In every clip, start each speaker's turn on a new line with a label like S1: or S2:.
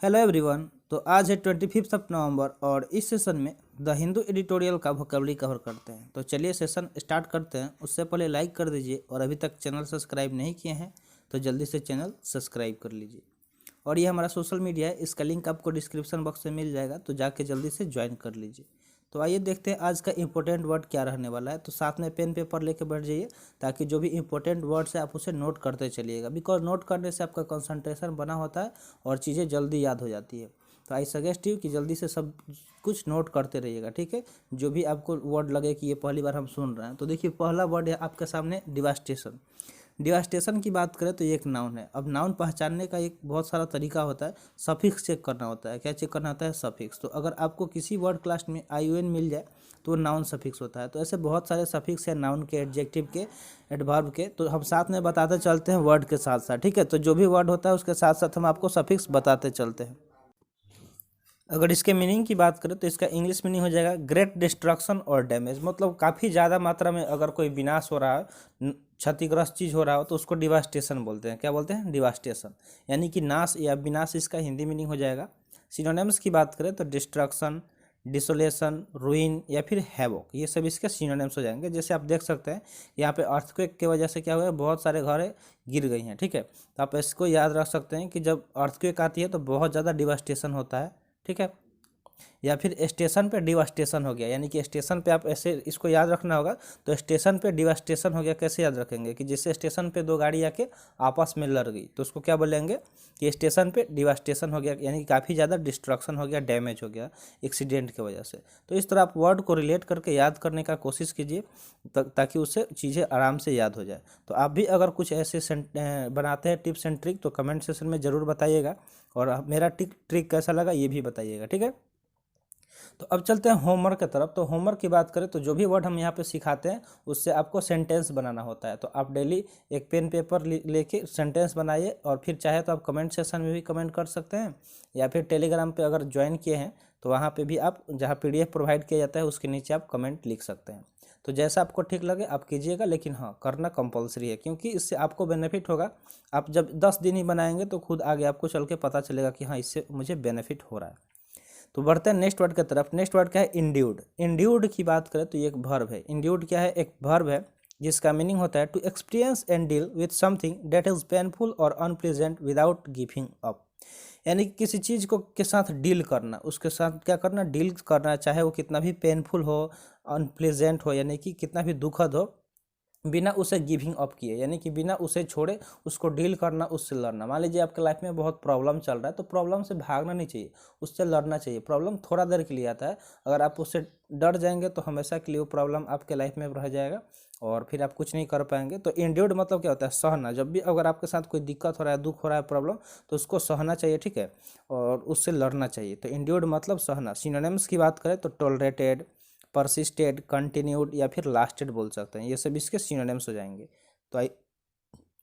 S1: Hello everyone. तो आज है 25 नवंबर और इस सेशन में द हिंदू एडिटोरियल का वोकेबलरी कवर करते हैं। तो चलिए सेशन स्टार्ट करते हैं। उससे पहले लाइक कर दीजिए और अभी तक चैनल सब्सक्राइब नहीं किए हैं तो जल्दी से चैनल सब्सक्राइब कर लीजिए। और ये हमारा सोशल मीडिया है, इसका लिंक आपको डिस्क्रिप्शन बॉक्स में मिल जाएगा, तो जाके जल्दी से ज्वाइन कर लीजिए। तो आइए देखते हैं आज का इंपॉर्टेंट वर्ड क्या रहने वाला है। तो साथ में पेन पेपर लेके बैठ जाइए ताकि जो भी इंपॉर्टेंट वर्ड्स है आप उसे नोट करते चलिएगा, बिकॉज नोट करने से आपका कंसंट्रेशन बना होता है और चीज़ें जल्दी याद हो जाती है। तो आई सजेस्ट यू कि जल्दी से सब कुछ नोट करते रहिएगा, ठीक है। जो भी आपको वर्ड लगे कि ये पहली बार हम सुन रहे हैं, तो देखिए पहला वर्ड है आपके सामने डिवास्टेशन। डिवास्टेशन की बात करें तो ये एक नाउन है। अब नाउन पहचानने का एक बहुत सारा तरीका होता है, सफिक्स चेक करना होता है। क्या चेक करना होता है? सफिक्स। तो अगर आपको किसी वर्ड क्लास में IUN मिल जाए तो वो नाउन सफिक्स होता है। तो ऐसे बहुत सारे सफिक्स हैं नाउन के, एडजेक्टिव के, एडवर्ब के। तो हम साथ में बताते चलते हैं वर्ड के साथ साथ, ठीक है। तो जो भी वर्ड होता है उसके साथ साथ हम आपको सफिक्स बताते चलते हैं। अगर इसके मीनिंग की बात करें तो इसका इंग्लिश मीनिंग हो जाएगा ग्रेट डिस्ट्रक्शन और डैमेज। मतलब काफ़ी ज़्यादा मात्रा में अगर कोई विनाश हो रहा है, क्षतिग्रस्त चीज़ हो रहा हो, तो उसको डिवास्टेशन बोलते हैं। क्या बोलते हैं? डिवास्टेशन, यानी कि नाश या विनाश इसका हिंदी मीनिंग हो जाएगा। सिनोनिम्स की बात करें तो डिस्ट्रक्शन, डिसोलेशन, रुइन या फिर हैवोक, ये सब इसके सिनोनिम्स हो जाएंगे। जैसे आप देख सकते हैं यहाँ पे अर्थक्वेक की वजह से क्या हुआ है, बहुत सारे घर गिर गई हैं, ठीक है। तो आप इसको याद रख सकते हैं कि जब अर्थक्वेक आती है तो बहुत ज़्यादा डिवास्टेशन होता है, ठीक है। या फिर स्टेशन पे डिवास्टेशन हो गया, यानी कि स्टेशन पे आप ऐसे इसको याद रखना होगा। तो स्टेशन पे डिवास्टेशन हो गया कैसे याद रखेंगे कि जैसे स्टेशन पे दो गाड़ी आके आपस में लड़ गई, तो उसको क्या बोलेंगे कि स्टेशन पे डिवास्टेशन हो गया, यानी कि काफ़ी ज़्यादा डिस्ट्रक्शन हो गया, डैमेज हो गया एक्सीडेंट की वजह से। तो इस तरह आप वर्ड को रिलेट करके याद करने का कोशिश कीजिए ताकि उससे चीज़ें आराम से याद हो जाए। तो आप भी अगर कुछ ऐसे बनाते हैं टिप्स एंड ट्रिक तो कमेंट सेशन में ज़रूर बताइएगा, और मेरा ट्रिक कैसा लगा ये भी बताइएगा, ठीक है। तो अब चलते हैं होमवर्क की तरफ। तो होमवर्क की बात करें तो जो भी वर्ड हम यहाँ पे सिखाते हैं उससे आपको सेंटेंस बनाना होता है। तो आप डेली एक पेन पेपर लेके सेंटेंस बनाइए, और फिर चाहे तो आप कमेंट सेक्शन में भी कमेंट कर सकते हैं, या फिर टेलीग्राम पे अगर ज्वाइन किए हैं तो वहाँ पे भी आप, जहाँ PDF प्रोवाइड किया जाता है उसके नीचे आप कमेंट लिख सकते हैं। तो जैसा आपको ठीक लगे आप कीजिएगा, लेकिन हाँ करना कंपलसरी है, क्योंकि इससे आपको बेनिफिट होगा। आप जब 10 दिन ही बनाएंगे तो खुद आगे आपको चल के पता चलेगा कि हाँ इससे मुझे बेनिफिट हो रहा है। तो बढ़ते हैं नेक्स्ट वर्ड की तरफ। नेक्स्ट वर्ड क्या है? इंड्यूड। इंड्यूड की बात करें तो ये एक वर्ब है। इंड्यूड क्या है? एक वर्ब है जिसका मीनिंग होता है to experience and deal with something that is painful और अनप्लीजेंट विदाउट गिविंग अप। यानी कि किसी चीज़ को के साथ डील करना, उसके साथ क्या करना? डील करना, चाहे वो कितना भी पेनफुल हो, अनप्लीजेंट हो, यानी कि कितना भी दुखद हो, बिना उसे गिविंग अप किए, यानी कि बिना उसे छोड़े उसको डील करना, उससे लड़ना। मान लीजिए आपके लाइफ में बहुत प्रॉब्लम चल रहा है, तो प्रॉब्लम से भागना नहीं चाहिए, उससे लड़ना चाहिए। प्रॉब्लम थोड़ा देर के लिए आता है, अगर आप उससे डर जाएंगे तो हमेशा के लिए वो प्रॉब्लम आपके लाइफ में रह जाएगा और फिर आप कुछ नहीं कर पाएंगे। तो इंड्यूर्ड मतलब क्या होता है? सहना। जब भी अगर आपके साथ कोई दिक्कत हो रहा है, दुख हो रहा है, प्रॉब्लम, तो उसको सहना चाहिए, ठीक है, और उससे लड़ना चाहिए। तो इंड्यूर्ड मतलब सहना। सिनोनिम्स की बात करें तो टॉलरेटेड, परसिस्टेड, कंटिन्यूड या फिर लास्टेड बोल सकते हैं। ये सब इसके सिनोनिम्स हो जाएंगे। तो आई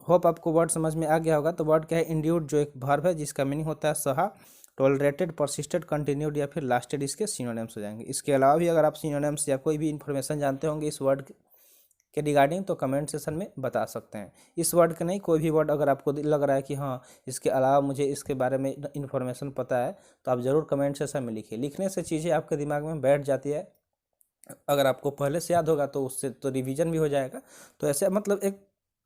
S1: होप आपको वर्ड समझ में आ गया होगा। तो वर्ड क्या है? इंड्यूड, जो एक वर्ब है जिसका मीनिंग होता है सहा। टॉलरेटेड, परसिस्टेड, कंटिन्यूड या फिर लास्टेड इसके सिनोनिम्स हो जाएंगे। इसके अलावा भी अगर आप सिनोनिम्स या कोई भी इन्फॉर्मेशन जानते होंगे इस वर्ड के रिगार्डिंग तो कमेंट सेशन में बता सकते हैं। इस वर्ड के नहीं, कोई भी वर्ड अगर आपको लग रहा है कि हाँ इसके अलावा मुझे इसके बारे में इन्फॉर्मेशन पता है, तो आप ज़रूर कमेंट सेशन में लिखिए। लिखने से चीज़ें आपके दिमाग में बैठ जाती है। अगर आपको पहले से याद होगा तो उससे तो रिवीजन भी हो जाएगा। तो ऐसे मतलब एक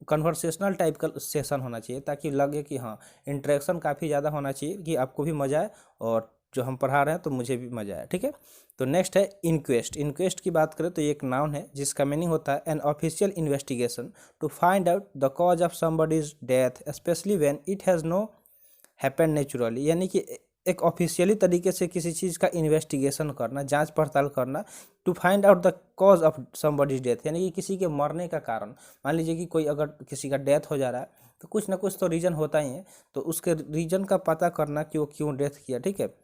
S1: कन्वर्सेशनल टाइप का सेशन होना चाहिए, ताकि लगे कि हाँ इंटरेक्शन काफ़ी ज़्यादा होना चाहिए, कि आपको भी मज़ा आए और जो हम पढ़ा रहे हैं तो मुझे भी मज़ा आए, ठीक है। तो नेक्स्ट है इंक्वेस्ट। इंक्वेस्ट की बात करें तो ये एक नाउन है जिसका मीनिंग होता है an official investigation to find out the cause of somebody's death specially when it has no happen naturally. यानी कि एक ऑफिशियली तरीके से किसी चीज़ का इन्वेस्टिगेशन करना, जांच पड़ताल करना, to find out the cause of somebody's death, यानी कि किसी के मरने का कारण। मान लीजिए कि कोई अगर किसी का डेथ हो जा रहा है तो कुछ ना कुछ तो रीज़न होता ही है, तो उसके रीज़न का पता करना कि वो क्यों डेथ किया, ठीक है।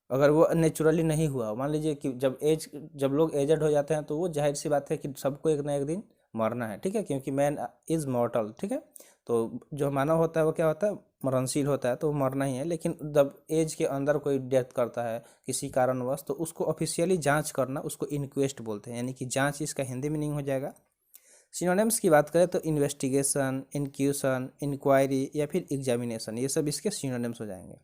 S1: अगर वो नेचुरली नहीं हुआ, मान लीजिए कि जब लोग एजड हो जाते हैं तो वो जाहिर सी बात है कि सबको एक ना एक दिन मरना है, ठीक है, क्योंकि मैन इज़ मॉर्टल, ठीक है। तो जो मानव होता है वो क्या होता है? मरणशील होता है, तो वो मरना ही है। लेकिन जब एज के अंदर कोई डेथ करता है किसी कारणवश, तो उसको ऑफिशियली जांच करना, उसको इनक्वेस्ट बोलते हैं, यानी कि जांच इसका हिंदी मीनिंग हो जाएगा। सिनोनिम्स की बात करें तो इन्वेस्टिगेशन, इंक्यूशन, इंक्वायरी या फिर एग्जामिनेशन, ये सब इसके सिनोनिम्स हो जाएंगे।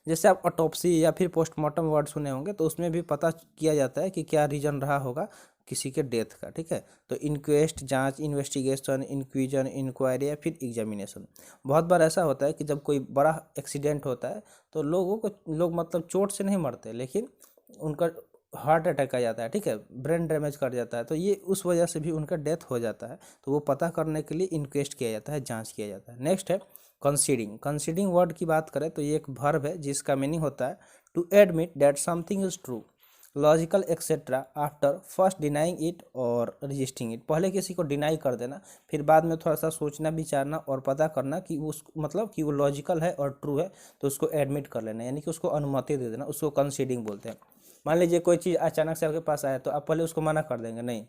S1: जैसे आप ऑटोप्सी या फिर पोस्टमार्टम वर्ड सुने होंगे, तो उसमें भी पता किया जाता है कि क्या रीजन रहा होगा किसी के डेथ का, ठीक है। तो इंक्वेस्ट जांच, इन्वेस्टिगेशन, इंक्विजन, इंक्वायरी या फिर एग्जामिनेशन। बहुत बार ऐसा होता है कि जब कोई बड़ा एक्सीडेंट होता है तो लोग मतलब चोट से नहीं मरते, लेकिन उनका हार्ट अटैक आ जाता है, ठीक है, ब्रेन डैमेज कर जाता है, तो ये उस वजह से भी उनका डेथ हो जाता है। तो वो पता करने के लिए इंक्वेस्ट किया जाता है, जांच किया जाता है। नेक्स्ट है कंसीडिंग। कंसीडिंग वर्ड की बात करें तो ये एक वर्ब है जिसका मीनिंग होता है to admit that something is true, logical etcetera after first denying it और रजिस्टिंग इट। पहले किसी को डिनाई कर देना, फिर बाद में थोड़ा सा सोचना विचारना और पता करना कि उस मतलब कि वो लॉजिकल है और ट्रू है, तो उसको एडमिट कर लेना, यानी कि उसको अनुमति दे देना, उसको कंसीडिंग बोलते हैं। मान लीजिए कोई चीज़ अचानक से आपके पास आया तो आप पहले उसको मना कर देंगे, नहीं।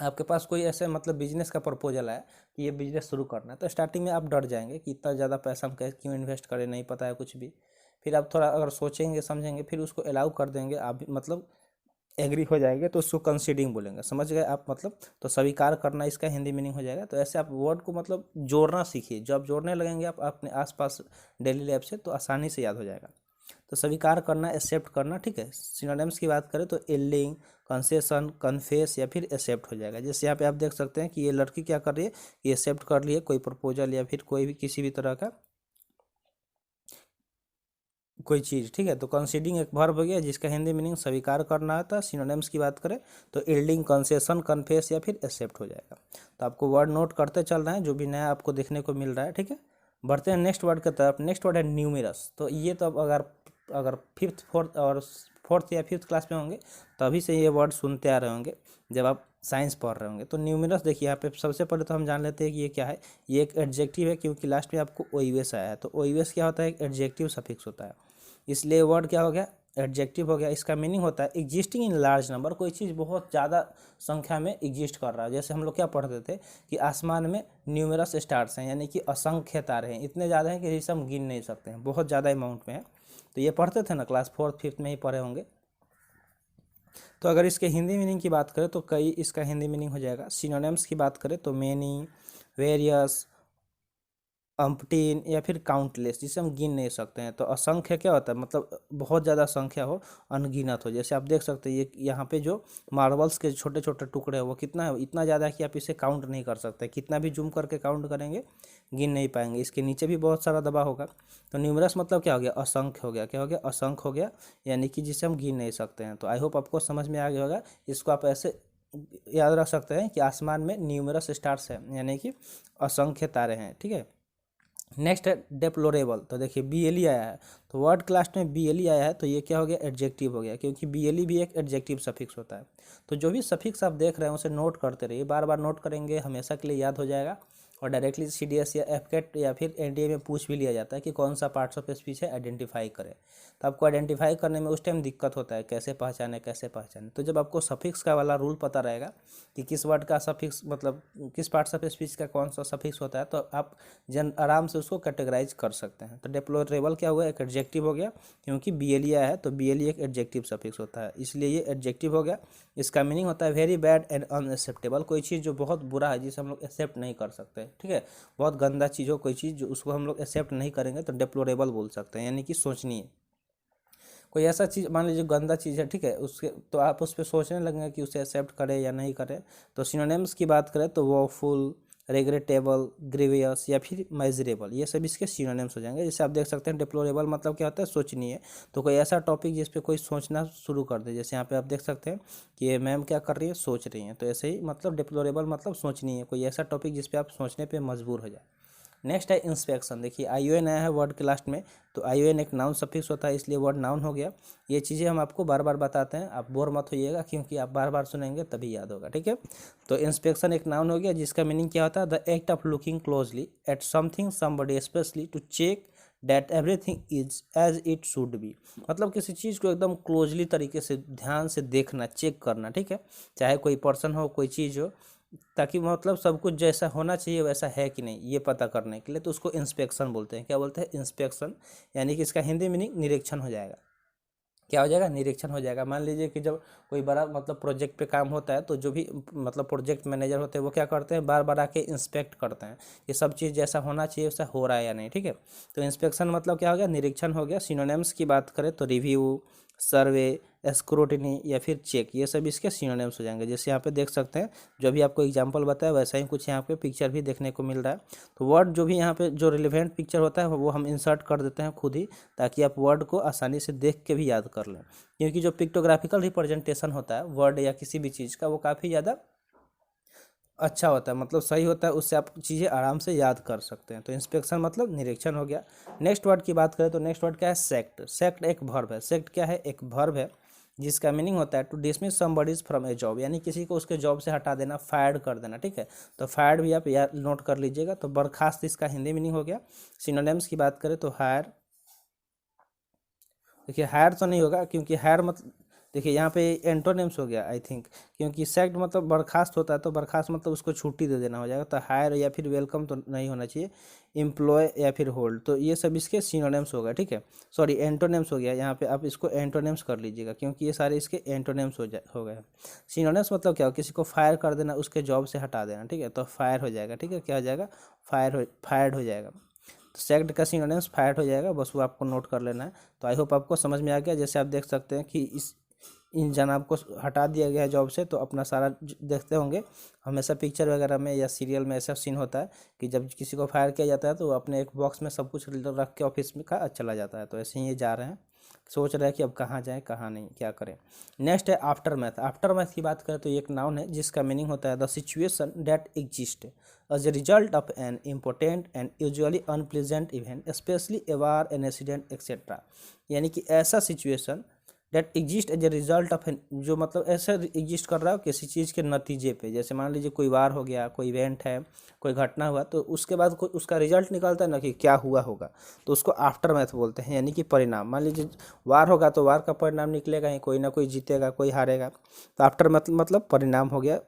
S1: आपके पास कोई ऐसे मतलब बिजनेस का प्रपोजल आया कि ये बिजनेस शुरू करना है, तो स्टार्टिंग में आप डर जाएंगे कि इतना ज़्यादा पैसा हम कैसे क्यों इन्वेस्ट करें, नहीं पता है कुछ भी। फिर आप थोड़ा अगर सोचेंगे समझेंगे फिर उसको अलाउ कर देंगे, आप मतलब एग्री हो जाएंगे, तो उसको कंसीडिंग बोलेंगे, समझ गए आप मतलब। तो स्वीकार करना इसका हिंदी मीनिंग हो जाएगा। तो ऐसे आप वर्ड को मतलब जोड़ना सीखिए, जब आप जोड़ने लगेंगे आप अपने आसपास डेली लाइफ से, तो आसानी से याद हो जाएगा। तो स्वीकार करना, एक्सेप्ट करना, ठीक है। सिनोनिम्स की बात करें तो इल्डिंग, कंसेशन, कन्फेस या फिर एक्सेप्ट हो जाएगा। जैसे यहाँ पे आप देख सकते हैं कि ये लड़की क्या कर रही है, ये एक्सेप्ट कर रही है कोई प्रपोजल या फिर कोई भी किसी भी तरह का कोई चीज़, ठीक है। तो कंसीडिंग एक वर्ब हो गया जिसका हिंदी मीनिंग स्वीकार करना आता है। सिनोनिम्स की बात करें तो इल्डिंग, कंसेशन, कन्फेस या फिर एक्सेप्ट हो जाएगा। तो आपको वर्ड नोट करते चल रहे हैं जो भी नया आपको देखने को मिल रहा है, ठीक है। बढ़ते हैं नेक्स्ट वर्ड की तरफ। नेक्स्ट वर्ड है न्यूमेरस। तो ये तो अब अगर फिफ्थ फोर्थ या फिफ्थ क्लास में होंगे तभी से ये वर्ड सुनते आ रहे होंगे, जब आप साइंस पढ़ रहे होंगे। तो न्यूमेरस देखिए यहाँ पे सबसे पहले तो हम जान लेते हैं कि ये क्या है। ये एक एडजेक्टिव है, क्योंकि लास्ट में आपको ओईवेस आया है। तो ओईवेस क्या होता है, एक एडजेक्टिव सफिक्स होता है, इसलिए वर्ड क्या हो गया, एडजेक्टिव हो गया। इसका मीनिंग होता है एग्जिस्टिंग इन लार्ज नंबर, कोई चीज़ बहुत ज़्यादा संख्या में एग्जिस्ट कर रहा है। जैसे हम लोग क्या पढ़ते थे कि आसमान में न्यूमेरस स्टार्स हैं, यानी कि असंख्य तारे हैं, इतने ज़्यादा हैं कि जिसे हम गिन नहीं सकते हैं, बहुत ज़्यादा अमाउंट में है। तो ये पढ़ते थे ना, क्लास फोर्थ फिफ्थ में ही पढ़े होंगे। तो अगर इसके हिंदी मीनिंग की बात करें तो कई इसका हिंदी मीनिंग हो जाएगा। सिनोनिम्स की बात करें तो मेनी, वेरियस, अम्पटीन या फिर काउंटलेस, जिसे हम गिन नहीं सकते हैं। तो असंख्य क्या होता है, मतलब बहुत ज़्यादा संख्या हो, अनगिनत हो। जैसे आप देख सकते हैं ये यहाँ पे जो मार्बल्स के छोटे छोटे टुकड़े हैं वो कितना है, इतना ज़्यादा है कि आप इसे काउंट नहीं कर सकते, कितना भी जूम करके काउंट करेंगे गिन नहीं पाएंगे। इसके नीचे भी बहुत सारा दबा होगा। तो न्यूमरस मतलब क्या हो गया, असंख्य हो गया। क्या हो गया, असंख्य हो गया, यानी कि जिसे हम गिन नहीं सकते हैं। तो आई होप आपको समझ में आ गया होगा। इसको आप ऐसे याद रख सकते हैं कि आसमान में न्यूमरस स्टार्स हैं, यानी कि असंख्य तारे हैं, ठीक है। नेक्स्ट है डेप्लोरेबल। तो देखिए BLE आया है, तो वर्ड क्लास में BLE आया है, तो ये क्या हो गया, एडजेक्टिव हो गया, क्योंकि BLE भी एक एडजेक्टिव सफिक्स होता है। तो जो भी सफिक्स आप देख रहे हैं उसे नोट करते रहिए, बार बार नोट करेंगे, हमेशा के लिए याद हो जाएगा। और डायरेक्टली CDS या FCAT या फिर NDA में पूछ भी लिया जाता है कि कौन सा पार्ट्स ऑफ स्पीच है, आइडेंटिफाई करें। तो आपको आइडेंटिफाई करने में उस टाइम दिक्कत होता है, कैसे पहचाने। तो जब आपको सफिक्स का वाला रूल पता रहेगा कि किस वर्ड का सफिक्स मतलब किस पार्ट्स ऑफ स्पीच का कौन सा सफिक्स होता है, तो आप आराम से उसको कैटेगराइज कर सकते हैं। तो डेप्लोरेबल क्या हुआ, एक एडजेक्टिव हो गया, क्योंकि BLE आया है, तो BLE एक एडजेक्टिव सफिक्स होता है, इसलिए ये एडजेक्टिव हो गया। इसका मीनिंग होता है वेरी बैड एंड अनएक्सेप्टेबल, कोई चीज़ जो बहुत बुरा है, जिसे हम लोग एक्सेप्ट नहीं कर सकते, ठीक है। बहुत गंदा चीज़ हो कोई चीज़ जो उसको हम लोग एक्सेप्ट नहीं करेंगे, तो डेप्लोरेबल बोल सकते हैं, यानी कि सोचनीय। कोई ऐसा चीज़ मान लीजिए गंदा चीज़ है, ठीक है, उसके तो आप उस पर सोचने लगेंगे कि उसे एक्सेप्ट करें या नहीं करें। तो सिनोनिम्स की बात करें तो वोफुल, रिग्रेटेबल, ग्रीवियस या फिर मेजरेबल, ये सब इसके सिनोनिम्स हो जाएंगे। जैसे आप देख सकते हैं डिप्लोरेबल मतलब क्या होता है, सोचनीय। तो कोई ऐसा टॉपिक जिस पे कोई सोचना शुरू कर दे, जैसे यहाँ पे आप देख सकते हैं कि ये मैम क्या कर रही है, सोच रही हैं। तो ऐसे ही मतलब डिप्लोरेबल मतलब सोचनीय, कोई ऐसा टॉपिक जिस पे आप सोचने पे मजबूर हो जाए। नेक्स्ट है इंस्पेक्शन। देखिए ION आया है वर्ड के लास्ट में, तो ION एक नाउन सफिक्स होता है, इसलिए वर्ड नाउन हो गया। ये चीज़ें हम आपको बार बार बताते हैं, आप बोर मत होइएगा, क्योंकि आप बार बार सुनेंगे तभी याद होगा, ठीक है। तो इंस्पेक्शन एक नाउन हो गया, जिसका मीनिंग क्या होता है, the act of looking closely at something somebody specially to check that everything is as it should be. मतलब किसी चीज़ को एकदम क्लोजली तरीके से ध्यान से देखना, चेक करना, ठीक है। चाहे कोई पर्सन हो, कोई चीज़ हो, ताकि मतलब सब कुछ जैसा होना चाहिए वैसा है कि नहीं, ये पता करने के लिए, तो उसको इंस्पेक्शन बोलते हैं। क्या बोलते हैं, इंस्पेक्शन, यानी कि इसका हिंदी मीनिंग निरीक्षण हो जाएगा। क्या हो जाएगा, निरीक्षण हो जाएगा। मान लीजिए कि जब कोई बड़ा मतलब प्रोजेक्ट पे काम होता है तो जो भी मतलब प्रोजेक्ट मैनेजर होते हैं वो क्या करते हैं, बार बार आके इंस्पेक्ट करते हैं कि सब चीज़ जैसा होना चाहिए वैसा हो रहा है या नहीं, ठीक है। तो इंस्पेक्शन मतलब क्या हो गया, निरीक्षण हो गया। सिनोनिम्स की बात करें तो रिव्यू, सर्वे, स्क्रूटिनी या फिर चेक, ये सब इसके सिनोनिम्स हो जाएंगे। जैसे यहाँ पे देख सकते हैं, जो भी आपको एग्जांपल बताया वैसा ही कुछ यहाँ पे पिक्चर भी देखने को मिल रहा है। तो वर्ड जो भी यहाँ पे जो रिलेवेंट पिक्चर होता है वो हम इंसर्ट कर देते हैं खुद ही, ताकि आप वर्ड को आसानी से देख के भी याद कर लें। क्योंकि जो पिक्टोग्राफिकल रिप्रेजेंटेशन होता है वर्ड या किसी भी चीज़ का, वो काफ़ी ज़्यादा अच्छा होता है, मतलब सही होता है, उससे आप चीज़ें आराम से याद कर सकते हैं। तो इंस्पेक्शन मतलब निरीक्षण हो गया। नेक्स्ट वर्ड की बात करें तो नेक्स्ट वर्ड क्या है, सेक्ट। सेक्ट एक वर्ब है। सेक्ट क्या है, एक वर्ब है जिसका मीनिंग होता है to dismiss somebody's from a job, यानी किसी को उसके जॉब से हटा देना, फायर्ड कर देना, ठीक है। तो फायर्ड भी आप याद नोट कर लीजिएगा। तो बर्खास्त इसका हिंदी मीनिंग हो गया। सिनोनिम्स की बात करें तो हायर, देखिए हायर तो नहीं होगा क्योंकि हायर मतलब, देखिए यहाँ पे एंटोनिम्स हो गया आई थिंक, क्योंकि सैक्ड मतलब बर्खास्त होता है, तो बर्खास्त मतलब उसको छुट्टी दे देना हो जाएगा। तो हायर या फिर वेलकम तो नहीं होना चाहिए, एम्प्लॉय या फिर होल्ड, तो ये सब इसके सिनोनिम्स हो गए, ठीक है। सॉरी एंटोनिम्स हो गया, यहाँ पे आप इसको एंटोनिम्स कर लीजिएगा क्योंकि ये सारे इसके एंटोनिम्स हो गए। सिनोनिम्स मतलब क्या हो, किसी को फायर कर देना, उसके जॉब से हटा देना, ठीक है। तो फायर हो जाएगा, ठीक है, क्या हो जाएगा, फायर्ड हो जाएगा। तो सेक्ड का सिनोनिम्स फायर्ड हो जाएगा, बस वो आपको नोट कर लेना है। तो आई होप आपको समझ में आ गया। जैसे आप देख सकते हैं कि इन जनाब को हटा दिया गया है जॉब से, तो अपना सारा देखते होंगे हमेशा पिक्चर वगैरह में या सीरियल में ऐसा सीन होता है कि जब किसी को फायर किया जाता है तो वो अपने एक बॉक्स में सब कुछ रख के ऑफिस में का चला जाता है। तो ऐसे ही ये जा रहे हैं, सोच रहे हैं कि अब कहाँ जाएं कहाँ नहीं, क्या करें। नेक्स्ट है आफ्टर मैथ। आफ्टर मैथ की बात करें तो एक नाउन है जिसका मीनिंग होता है the situation that exist as a result of an important and usually unpleasant event, especially a war, an accident, etc. यानी कि ऐसा situation that exist as a result of an, जो मतलब ऐसा एग्जिस्ट कर रहा है किसी चीज़ के नतीजे पे। जैसे मान लीजिए कोई वार हो गया, कोई इवेंट है, कोई घटना हुआ, तो उसके बाद कोई उसका रिजल्ट निकलता है ना कि क्या हुआ होगा, तो उसको आफ्टर मैथ बोलते हैं, यानी कि परिणाम। मान लीजिए वार होगा तो वार का परिणाम निकलेगा ही, कोई ना कोई जीतेगा कोई हारेगा, तो आफ्टर मतलब परिणाम हो गया।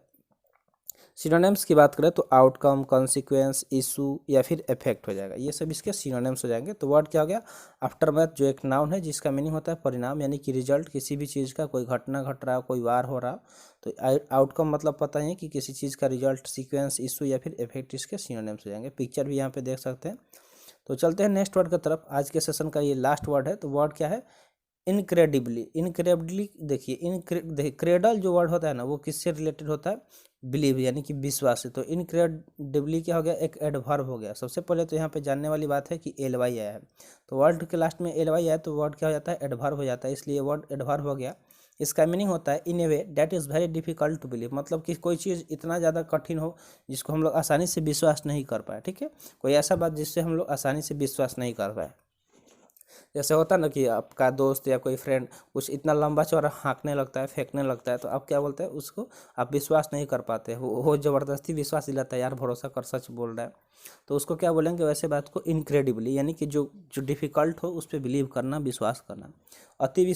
S1: सिनोनिम्स की बात करें तो आउटकम, कॉन्सिक्वेंस, इशू या फिर इफेक्ट हो जाएगा, ये सब इसके सिनोनिम्स हो जाएंगे। तो वर्ड क्या हो गया, आफ्टर मैथ, जो एक नाउन है जिसका मीनिंग होता है परिणाम, यानी कि रिजल्ट किसी भी चीज़ का, कोई घटना घट रहा, कोई वार हो रहा। तो आउटकम मतलब पता ही है कि किसी चीज़ का रिजल्ट, सीक्वेंस, इशू या फिर इफेक्ट इसके सिनोनिम्स हो जाएंगे। पिक्चर भी यहाँ पे देख सकते हैं। तो चलते हैं नेक्स्ट वर्ड की तरफ। आज के सेशन का ये लास्ट वर्ड है। तो वर्ड क्या है, इनक्रेडिबली। इनक्रेडिबली देखिए क्रेडल जो वर्ड होता है ना वो किससे रिलेटेड होता है, बिलीव यानी कि विश्वास से। तो इनक्रेडिबली क्या हो गया, एक एडवर्ब हो गया। सबसे पहले तो यहाँ पे जानने वाली बात है कि एल वाई आया है, तो वर्ड के लास्ट में एल वाई आया तो वर्ड क्या हो जाता है, एडवर्ब हो जाता है, इसलिए वर्ड एडवर्ब हो गया। इसका मीनिंग होता है in a way that is very difficult to believe, मतलब कि कोई चीज़ इतना ज़्यादा कठिन हो जिसको हम लोग आसानी से विश्वास नहीं कर पाए, ठीक है। कोई ऐसा बात जिससे हम लोग आसानी से विश्वास नहीं कर पाए। जैसे होता है ना कि आपका दोस्त या कोई फ्रेंड कुछ इतना लंबा चौड़ा हाँकने लगता है, फेंकने लगता है, तो आप क्या बोलते हैं उसको, आप विश्वास नहीं कर पाते, वो ज़बरदस्ती विश्वास दिलाता है, यार भरोसा कर, सच बोल रहा है, तो उसको क्या बोलेंगे, वैसे बात को इनक्रेडिबली, यानी कि जो जो डिफ़िकल्ट हो उस पर बिलीव करना, विश्वास करना। अति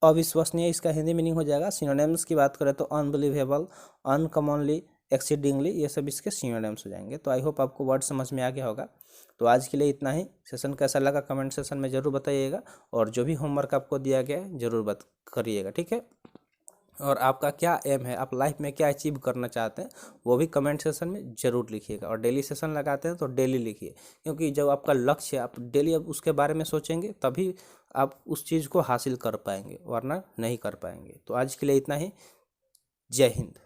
S1: अविश्वसनीय इसका हिंदी मीनिंग हो जाएगा। सिनोनिम्स की बात करें तो अनबिलीवेबल, अनकॉमनली, एक्सीडिंगली, ये सब इसके सिनोनिम्स हो जाएंगे। तो आई होप आपको वर्ड समझ में आ गया होगा। तो आज के लिए इतना ही। सेशन कैसा लगा कमेंट सेशन में ज़रूर बताइएगा, और जो भी होमवर्क आपको दिया गया है ज़रूर बात करिएगा, ठीक है। और आपका क्या एम है, आप लाइफ में क्या अचीव करना चाहते हैं, वो भी कमेंट सेशन में ज़रूर लिखिएगा। और डेली सेशन लगाते हैं तो डेली लिखिए, क्योंकि जब आपका लक्ष्य है आप डेली अब उसके बारे में सोचेंगे तभी आप उस चीज़ को हासिल कर पाएंगे, वरना नहीं कर पाएंगे। तो आज के लिए इतना ही। जय हिंद।